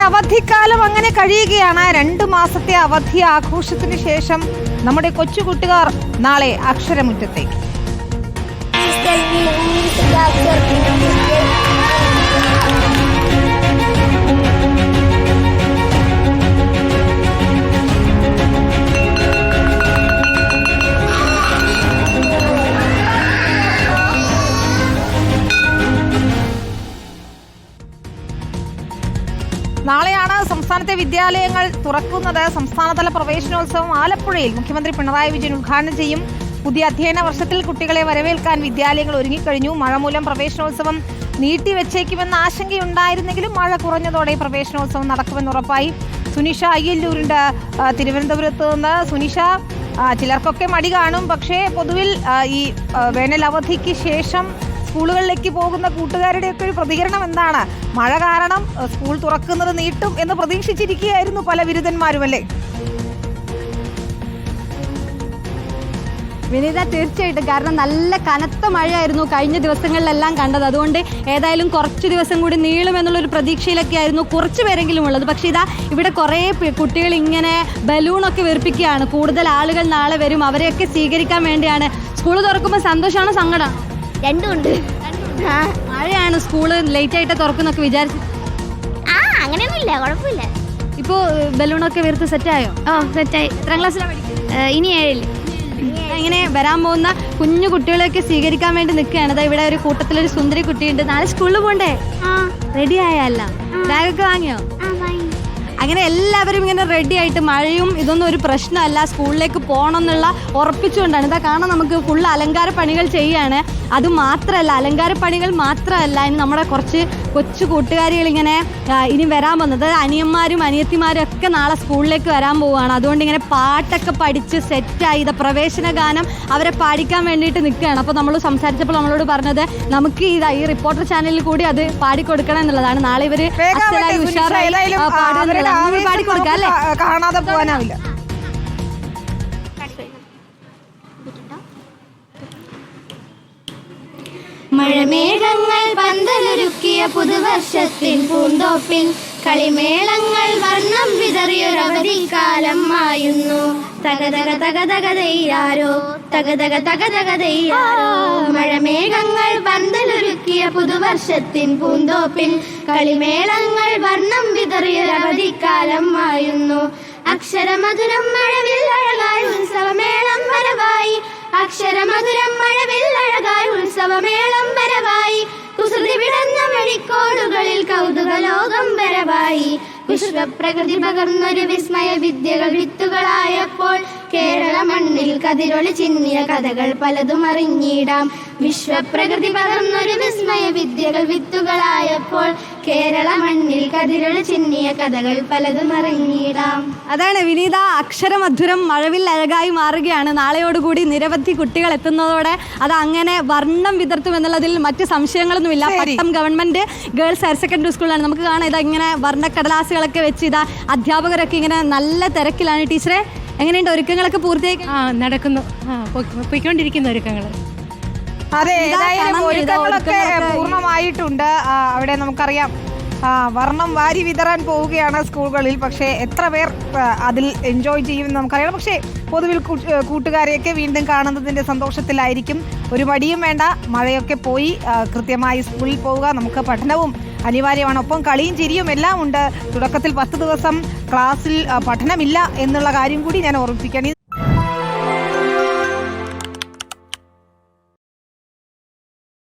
അവധിക്കാലം അങ്ങനെ കഴിയുകയാണ്. 2 മാസത്തെ അവധി ആഘോഷത്തിന് ശേഷം നമ്മുടെ കൊച്ചുകുട്ടികാർ നാളെ അക്ഷരമുറ്റത്തേക്ക്. നാളെയാണ് സംസ്ഥാനത്തെ വിദ്യാലയങ്ങൾ തുറക്കുന്നത്. സംസ്ഥാനതല പ്രവേശനോത്സവം ആലപ്പുഴയിൽ മുഖ്യമന്ത്രി പിണറായി വിജയൻ ഉദ്ഘാടനം ചെയ്യും. പുതിയ അധ്യയന വർഷത്തിൽ കുട്ടികളെ വരവേൽക്കാൻ വിദ്യാലയങ്ങൾ ഒരുങ്ങിക്കഴിഞ്ഞു. മഴ മൂലം പ്രവേശനോത്സവം നീട്ടിവെച്ചേക്കുമെന്ന ആശങ്കയുണ്ടായിരുന്നെങ്കിലും മഴ കുറഞ്ഞതോടെ പ്രവേശനോത്സവം നടക്കുമെന്ന് ഉറപ്പായി. സുനിഷ അയ്യല്ലൂരുണ്ട് തിരുവനന്തപുരത്ത് നിന്ന്. സുനിഷ, ചിലർക്കൊക്കെ മടി കാണും, പക്ഷേ പൊതുവിൽ ഈ വേനൽ അവധിക്ക് ശേഷം സ്കൂളുകളിലേക്ക് പോകുന്ന കൂട്ടുകാരുടെയൊക്കെ ഒരു പ്രതികരണം എന്താണ്? മഴ കാരണം സ്കൂൾ തുറക്കുന്നത് നീട്ടും എന്ന് പ്രതീക്ഷിച്ചിരിക്കുകയായിരുന്നു പല ബിരുദന്മാരും, അല്ലേ? വിനീത, തീർച്ചയായിട്ടും. കാരണം നല്ല കനത്ത മഴയായിരുന്നു കഴിഞ്ഞ ദിവസങ്ങളിലെല്ലാം കണ്ടത്. അതുകൊണ്ട് ഏതായാലും കുറച്ച് ദിവസം കൂടി നീളുമെന്നുള്ളൊരു പ്രതീക്ഷയിലൊക്കെ ആയിരുന്നു കുറച്ച് പേരെങ്കിലും ഉള്ളത്. പക്ഷേ ഇതാ ഇവിടെ കുറേ കുട്ടികൾ ഇങ്ങനെ ബലൂണൊക്കെ വീർപ്പിക്കുകയാണ്. കൂടുതൽ ആളുകൾ നാളെ വരും, അവരെയൊക്കെ സ്വീകരിക്കാൻ വേണ്ടിയാണ്. സ്കൂൾ തുറക്കുമ്പോൾ സന്തോഷമാണോ സങ്കടം? രണ്ടും ഉണ്ട്. മഴയാണ്, സ്കൂള് ലേറ്റ് ആയിട്ട് തുറക്കുന്നൊക്കെ വിചാരിച്ചു. അങ്ങനെയൊന്നുമില്ല, കുഴപ്പമില്ല. ഇപ്പോൾ ബലൂണൊക്കെ വീർത്ത് സെറ്റായോ? സെറ്റായി. എത്രാം ക്ലാസ്സിലാണ് പഠിക്കുന്നത്? ഇനി 7. ഇങ്ങനെ വരാൻ പോകുന്ന കുഞ്ഞു കുട്ടികളെയൊക്കെ സ്വീകരിക്കാൻ വേണ്ടി നിൽക്കുകയാണ്. അതാ ഇവിടെ ഒരു കൂട്ടത്തിലൊരു സുന്ദരി കുട്ടിയുണ്ട്. നാളെ സ്കൂളിൽ പോകണ്ടേ? റെഡി ആയല്ല? ബാഗൊക്കെ വാങ്ങിയോ? അങ്ങനെ എല്ലാവരും ഇങ്ങനെ റെഡി ആയിട്ട്, മഴയും ഇതൊന്നും ഒരു പ്രശ്നമല്ല, സ്കൂളിലേക്ക് പോകണം എന്നുള്ള ഉറപ്പിച്ചുകൊണ്ടാണ്. ഇതാ കാണാൻ നമുക്ക് ഫുൾ അലങ്കാര പണികൾ ചെയ്യുകയാണ്. അതുമാത്രമല്ല, അലങ്കാര പണികൾ മാത്രമല്ല, ഇനി നമ്മുടെ കുറച്ച് കൊച്ചു കൂട്ടുകാരികൾ ഇങ്ങനെ ഇനി വരാൻ പോകുന്നത് അനിയന്മാരും അനിയത്തിമാരും ഒക്കെ നാളെ സ്കൂളിലേക്ക് വരാൻ പോവുകയാണ്. അതുകൊണ്ട് ഇങ്ങനെ പാട്ടൊക്കെ പഠിച്ച് സെറ്റായി ഇതാ പ്രവേശന ഗാനം അവരെ പാടിക്കാൻ വേണ്ടിയിട്ട് നിൽക്കുകയാണ്. അപ്പോൾ നമ്മൾ സംസാരിച്ചപ്പോൾ നമ്മളോട് പറഞ്ഞത് നമുക്ക് ഇതാ ഈ റിപ്പോർട്ടർ ചാനലിൽ കൂടി അത് പാടിക്കൊടുക്കണം എന്നുള്ളതാണ്. നാളെ ഇവര് ഉഷാറായി പാടിക്കൊടുക്കാം, അല്ലേ? കാണാതെ പോകാനാവില്ല. മഴമേഘങ്ങൾ പന്തലൊരുക്കിയ പുതുവർഷത്തിൻ പൂന്തോപ്പിൽ കളിമേളങ്ങൾ വർണ്ണം വിതറിയൊരവധിക്കാലം മായുന്നു. തകതക തകതകതയ്യാരോ, തകതക തകതകതയ്യാരോ. മഴമേഘങ്ങൾ പന്തലൊരുക്കിയ പുതുവർഷത്തിൻ പൂന്തോപ്പിൽ കളിമേളങ്ങൾ വർണ്ണം വിതറിയൊരവധിക്കാലം മായുന്നു. അക്ഷരമധുരം മഴവിൽ അഴകായി ഉത്സവമേളം വരവായി. അക്ഷരമധുരം മഴവിൽ അഴകായി ഉത്സവമേളം വരവായി. കുസൃതി വിടന്ന വഴിക്കോടുകളിൽ കൗതുക ലോകം വരവായി. വിശ്വപ്രകൃതി പകർന്നൊരു വിസ്മയ വിദ്യകൾ വിത്തുകളായപ്പോൾ കേരള മണ്ണിൽ കതിരൊളി ചിന്നിയ കഥകൾ പലതും അറിഞ്ഞിടാം. വിശ്വപ്രകൃതി പകർന്നൊരു വിസ്മയ വിദ്യകൾ വിത്തുകളായപ്പോൾ കേരള മണ്ണിൽ കതിരൊളി ചിന്നിയ കഥകൾ പലതും അറിഞ്ഞിടാം. അതാണ് വിനീത, അക്ഷരമധുരം മഴവിൽ അഴകായി മാറുകയാണ്. നാളെയോടുകൂടി നിരവധി കുട്ടികൾ എത്തുന്നതോടെ അത് അങ്ങനെ വർണ്ണം വിതർത്തുമെന്നുള്ളതിൽ മറ്റ് സംശയങ്ങളൊന്നുമില്ല. പട്ടം ഗവൺമെന്റ് ഗേൾസ് ഹയർ സെക്കൻഡറി സ്കൂളാണ്. നമുക്ക് കാണാം ഇതാ ഇങ്ങനെ വർണ്ണക്കടലാസുകളൊക്കെ വെച്ച് ഇതാ അധ്യാപകരൊക്കെ ഇങ്ങനെ നല്ല തിരക്കിലാണ്. ടീച്ചറെ, എങ്ങനെയുണ്ട് ഒരുക്കങ്ങളൊക്കെ പൂർത്തിയായി? നടക്കുന്നു, പോയിക്കൊണ്ടിരിക്കുന്ന ഒരുക്കങ്ങൾ. അതെ, ഏതായാലും ഒരുക്കങ്ങളൊക്കെ പൂർണ്ണമായിട്ടുണ്ട്. അവിടെ നമുക്കറിയാം വർണ്ണം വാരി വിതറാൻ പോവുകയാണ് സ്കൂളുകളിൽ. പക്ഷേ എത്ര പേർ അതിൽ എൻജോയ് ചെയ്യുമെന്ന് നമുക്കറിയാം. പക്ഷേ പൊതുവിൽ കൂട്ടുകാരെയൊക്കെ വീണ്ടും കാണുന്നതിൻ്റെ സന്തോഷത്തിലായിരിക്കും. ഒരു മടിയും വേണ്ട, മഴയൊക്കെ പോയി കൃത്യമായി സ്കൂളിൽ പോവുക. നമുക്ക് പഠനവും അനിവാര്യമാണ്, ഒപ്പം കളിയും ചിരിയും എല്ലാം ഉണ്ട്. തുടക്കത്തിൽ 10 ദിവസം ക്ലാസ്സിൽ പഠനമില്ല എന്നുള്ള കാര്യം കൂടി ഞാൻ ഓർമ്മിപ്പിക്കുകയാണ്.